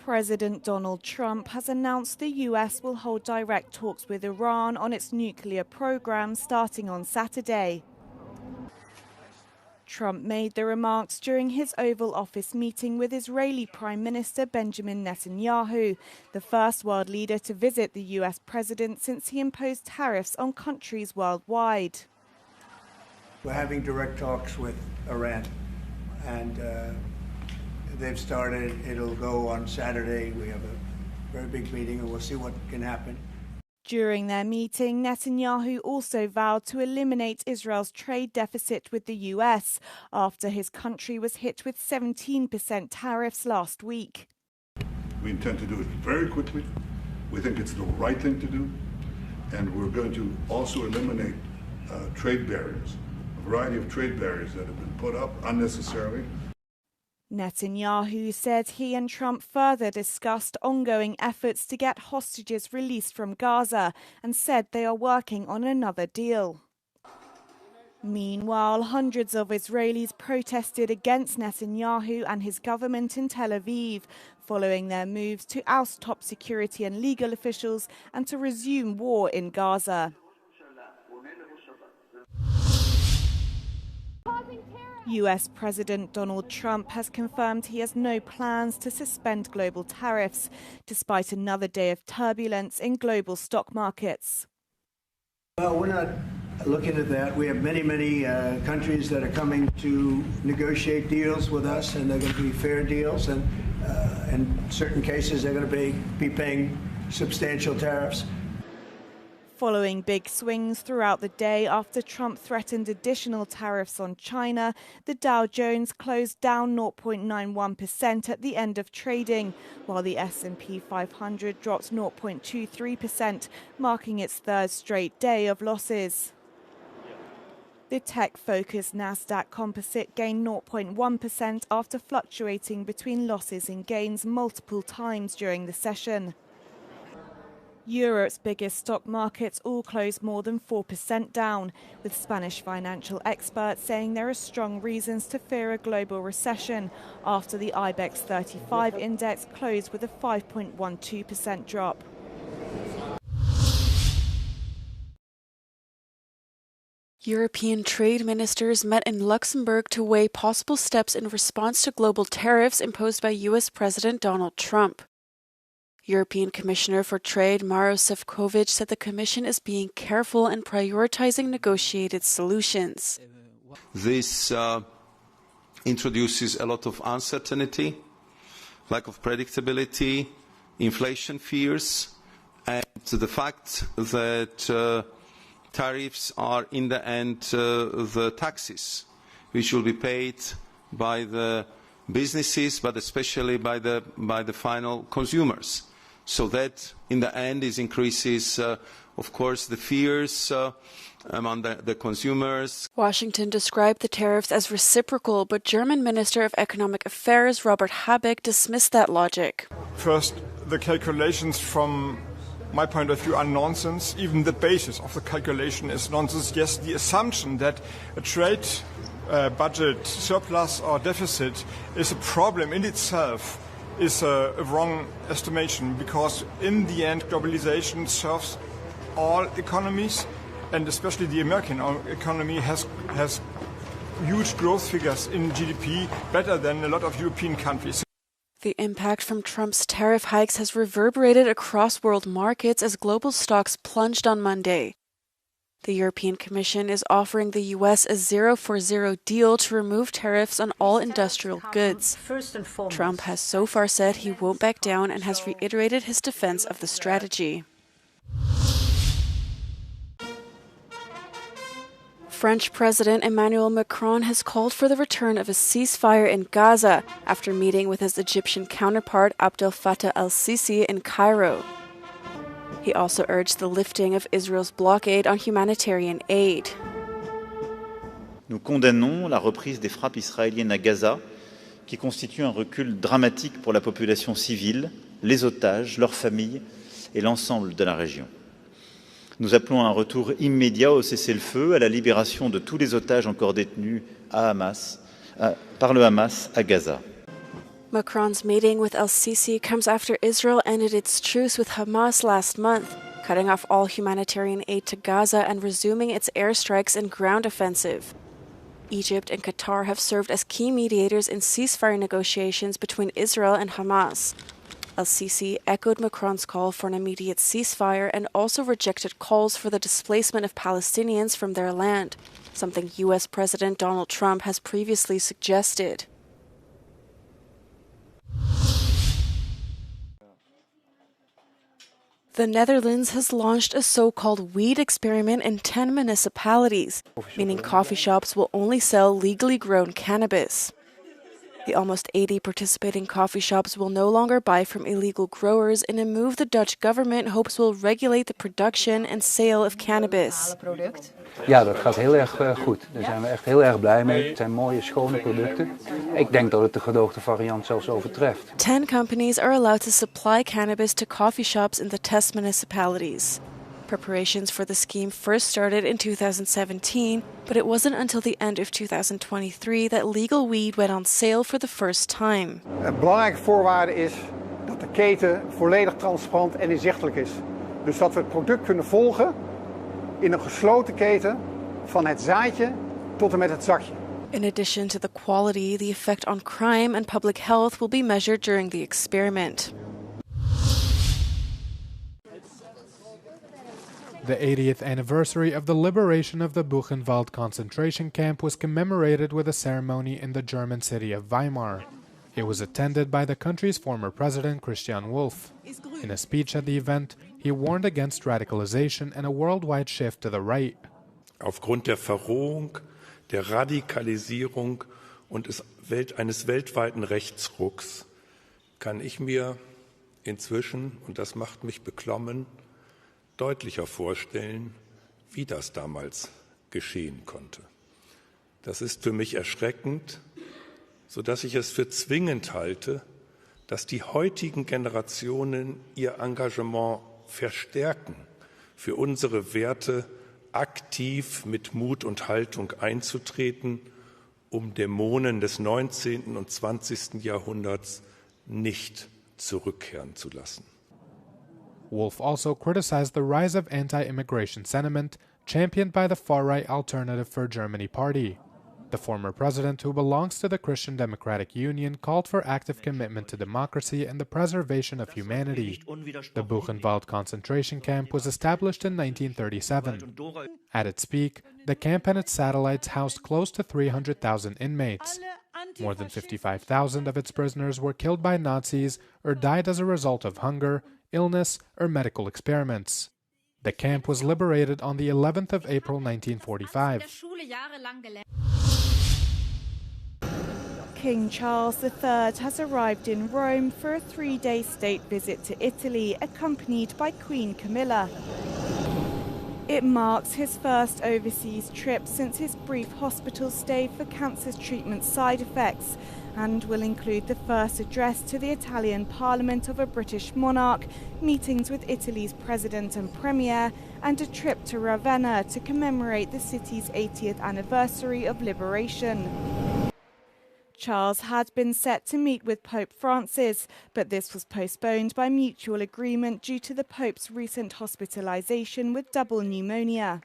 President Donald Trump has announced the US will hold direct talks with Iran on its nuclear program starting on Saturday. Trump made the remarks during his Oval Office meeting with Israeli Prime Minister Benjamin Netanyahu, the first world leader to visit the US president since he imposed tariffs on countries worldwide. We're having direct talks with Iran, and they've started. It'll go on Saturday. We have a very big meeting, and we'll see what can happen. During their meeting, Netanyahu also vowed to eliminate Israel's trade deficit with the US after his country was hit with 17% tariffs last week. We intend to do it very quickly. We think it's the right thing to do. And we're going to also eliminate trade barriers, a variety of trade barriers that have been put up unnecessarily. Netanyahu said he and Trump further discussed ongoing efforts to get hostages released from Gaza and said they are working on another deal. Meanwhile, hundreds of Israelis protested against Netanyahu and his government in Tel Aviv, following their moves to oust top security and legal officials and to resume war in Gaza. US President Donald Trump has confirmed he has no plans to suspend global tariffs, despite another day of turbulence in global stock markets. Well, we're not looking at that. We have many countries that are coming to negotiate deals with us, and they're going to be fair deals, and in certain cases they're going to be paying substantial tariffs. Following big swings throughout the day after Trump threatened additional tariffs on China, the Dow Jones closed down 0.91% at the end of trading, while the S&P 500 dropped 0.23%, marking its third straight day of losses. The tech-focused Nasdaq Composite gained 0.1% after fluctuating between losses and gains multiple times during the session. Europe's biggest stock markets all closed more than 4% down, with Spanish financial experts saying there are strong reasons to fear a global recession after the IBEX 35 index closed with a 5.12% drop. European trade ministers met in Luxembourg to weigh possible steps in response to global tariffs imposed by US President Donald Trump. European Commissioner for Trade Maroš Šefčovič said the Commission is being careful and prioritizing negotiated solutions. This introduces a lot of uncertainty, lack of predictability, inflation fears, and the fact that tariffs are in the end the taxes which will be paid by the businesses, but especially by the final consumers. So that, in the end, increases, of course, the fears among the consumers. Washington described the tariffs as reciprocal, but German Minister of Economic Affairs Robert Habeck dismissed that logic. First, the calculations from my point of view are nonsense. Even the basis of the calculation is nonsense. Yes, the assumption that a trade budget surplus or deficit is a problem in itself is a wrong estimation, because in the end globalization serves all economies, and especially the American economy has huge growth figures in GDP, better than a lot of European countries. The impact from Trump's tariff hikes has reverberated across world markets as global stocks plunged on Monday. The European Commission is offering the U.S. a 0-for-0 deal to remove tariffs on all industrial goods. Trump has so far said he won't back down and has reiterated his defense of the strategy. French President Emmanuel Macron has called for the return of a ceasefire in Gaza after meeting with his Egyptian counterpart Abdel Fattah el-Sisi in Cairo. He also urged the lifting of Israel's blockade on humanitarian aid. Nous condamnons la reprise des frappes israéliennes à Gaza, qui constitue un recul dramatique pour la population civile, les otages, leurs familles et l'ensemble de la région. Nous appelons à un retour immédiat au cessez-le-feu, à la libération de tous les otages encore détenus par le Hamas à Gaza. Macron's meeting with al-Sisi comes after Israel ended its truce with Hamas last month, cutting off all humanitarian aid to Gaza and resuming its airstrikes and ground offensive. Egypt and Qatar have served as key mediators in ceasefire negotiations between Israel and Hamas. Al-Sisi echoed Macron's call for an immediate ceasefire and also rejected calls for the displacement of Palestinians from their land, something U.S. President Donald Trump has previously suggested. The Netherlands has launched a so-called weed experiment in 10 municipalities, meaning coffee shops will only sell legally grown cannabis. The almost 80 participating coffee shops will no longer buy from illegal growers in a move the Dutch government hopes will regulate the production and sale of cannabis. Ja, dat gaat heel erg goed. Daar zijn we echt heel erg blij mee. Het zijn mooie, schone producten. Ik denk dat het de gedoogde variant zelfs overtreft. 10 companies are allowed to supply cannabis to coffee shops in the test municipalities. Preparations for the scheme first started in 2017, but it wasn't until the end of 2023 that legal weed went on sale for the first time. Een belangrijke voorwaarde is dat de keten volledig transparant en inzichtelijk is. Dus dat we het product kunnen volgen in een gesloten keten van het zaadje tot en met het zakje. In addition to the quality, the effect on crime and public health will be measured during the experiment. The 80th anniversary of the liberation of the Buchenwald concentration camp was commemorated with a ceremony in the German city of Weimar. It was attended by the country's former president, Christian Wolff. In a speech at the event, he warned against radicalization and a worldwide shift to the right. Aufgrund der Verrohung, der Radikalisierung und eines weltweiten Rechtsrucks kann ich mir inzwischen, und das macht mich beklommen, deutlicher vorstellen, wie das damals geschehen konnte. Das ist für mich erschreckend, sodass ich es für zwingend halte, dass die heutigen Generationen ihr Engagement verstärken, für unsere Werte aktiv mit Mut und Haltung einzutreten, um Dämonen des 19. und 20. Jahrhunderts nicht zurückkehren zu lassen. Wolff also criticized the rise of anti-immigration sentiment championed by the far-right Alternative for Germany party. The former president, who belongs to the Christian Democratic Union, called for active commitment to democracy and the preservation of humanity. The Buchenwald concentration camp was established in 1937. At its peak, the camp and its satellites housed close to 300,000 inmates. More than 55,000 of its prisoners were killed by Nazis or died as a result of hunger, illness, or medical experiments. The camp was liberated on the 11th of April 1945. King Charles III has arrived in Rome for a 3-day state visit to Italy, accompanied by Queen Camilla. It marks his first overseas trip since his brief hospital stay for cancer treatment side effects, and will include the first address to the Italian Parliament of a British monarch, meetings with Italy's President and Premier, and a trip to Ravenna to commemorate the city's 80th anniversary of liberation. Charles had been set to meet with Pope Francis, but this was postponed by mutual agreement due to the Pope's recent hospitalization with double pneumonia.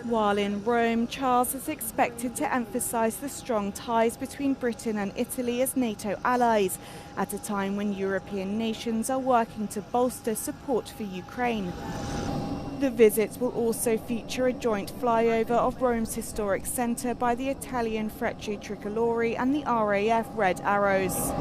While in Rome, Charles is expected to emphasize the strong ties between Britain and Italy as NATO allies, at a time when European nations are working to bolster support for Ukraine. The visit will also feature a joint flyover of Rome's historic centre by the Italian Frecce Tricolori and the RAF Red Arrows.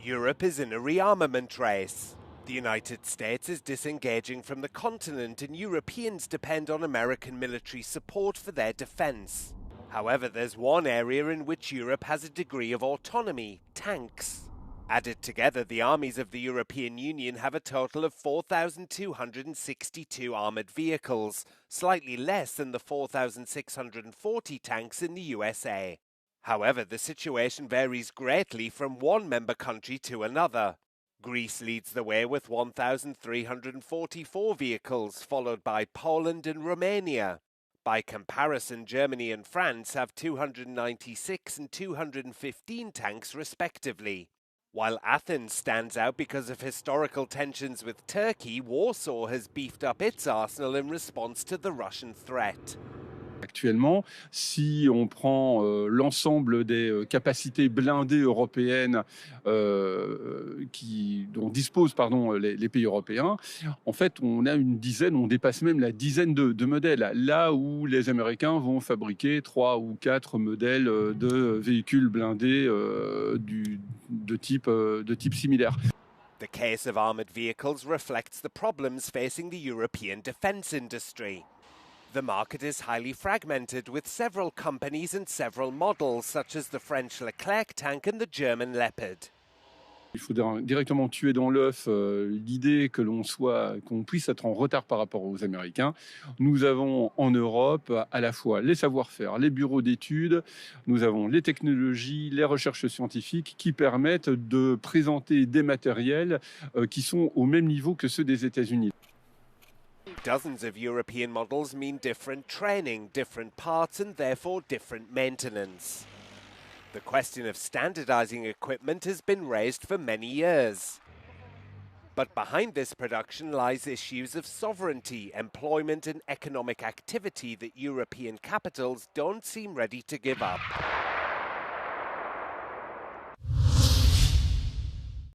Europe is in a rearmament race. The United States is disengaging from the continent, and Europeans depend on American military support for their defence. However, there's one area in which Europe has a degree of autonomy: tanks. Added together, the armies of the European Union have a total of 4,262 armoured vehicles, slightly less than the 4,640 tanks in the USA. However, the situation varies greatly from one member country to another. Greece leads the way with 1,344 vehicles, followed by Poland and Romania. By comparison, Germany and France have 296 and 215 tanks respectively. While Athens stands out because of historical tensions with Turkey, Warsaw has beefed up its arsenal in response to the Russian threat. Actuellement, si on prend l'ensemble des capacités blindées européennes dont disposent les pays européens, en fait, on dépasse même la dizaine de modèles, là où les Américains vont fabriquer 3 ou 4 modèles de véhicules blindés de type similaire. The case of armoured vehicles reflects the problems facing the European defence industry. The market is highly fragmented, with several companies and several models, such as the French Leclerc tank and the German Leopard. Il faut directement tuer dans l'œuf l'idée qu'on puisse être en retard par rapport aux Américains. Nous avons en Europe à la fois les savoir-faire, les bureaux d'études, nous avons les technologies, les recherches scientifiques qui permettent de présenter des matériels qui sont au même niveau que ceux des États-Unis. Dozens of European models mean different training, different parts, and therefore different maintenance. The question of standardizing equipment has been raised for many years. But behind this production lies issues of sovereignty, employment, and economic activity that European capitals don't seem ready to give up.